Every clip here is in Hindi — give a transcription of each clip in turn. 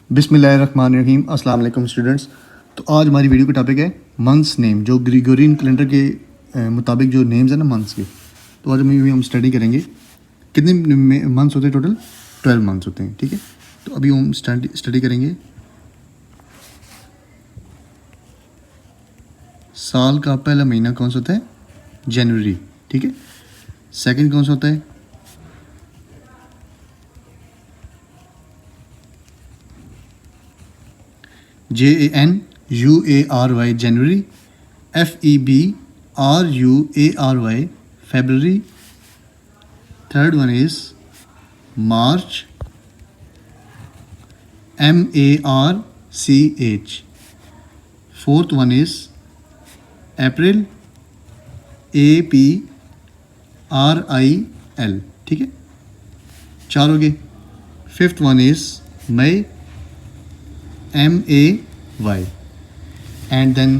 बिस्मिल्लाहिर्रहमानिर्रहीम। अस्सलाम वालेकुम स्टूडेंट्स। तो आज हमारी वीडियो का टॉपिक है मंथ्स नेम, जो ग्रेगोरियन कैलेंडर के मुताबिक जो नेम्स हैं ना मंथ्स के। तो आज हम स्टडी करेंगे कितने मंथ्स होते हैं टोटल। 12 मंथ्स होते हैं, ठीक है। तो अभी हम स्टडी करेंगे साल का पहला महीना कौन सा होता है, जनवरी, ठीक है। सेकंड कौन सा होता है, JANUARY January, FEBRUARY February. Third one is March, MARCH. Fourth one is April, APRIL, ठीक है। 4 हो गए। Fifth one is May, MAY. And then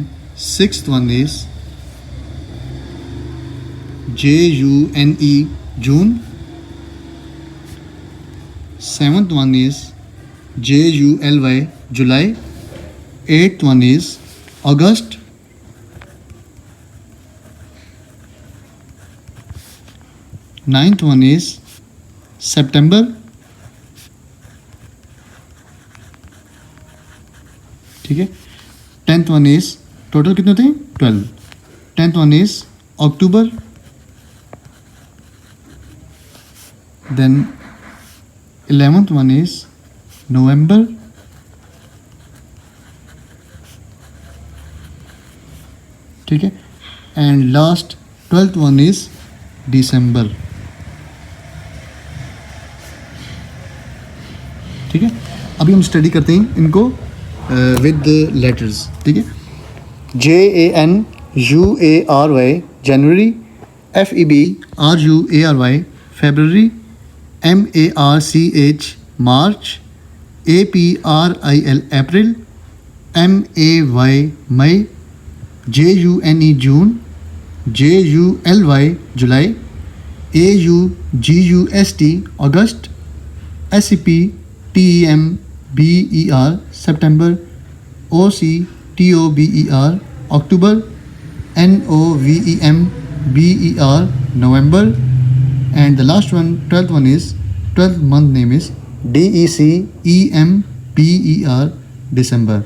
sixth one is JUNE, June. Seventh one is JULY, July. Eighth one is August. Ninth one is September. ठीक है। 10th वन इज, टोटल कितने होते हैं 12। 10th one is October. Then 11th one is November. ठीक है। And last 12th one is December. ठीक है। अभी हम स्टडी करते हैं इनको with letters, ठीक है। JANUARY January, FEBRUARY February, MARCH March, APRIL April, MAY May, JUNE June, JULY July, AUGUST August, SEPTEMBER September, OCTOBER October, NOVEMBER November, and the last one, 12th one is 12th month name is DECEMBER December.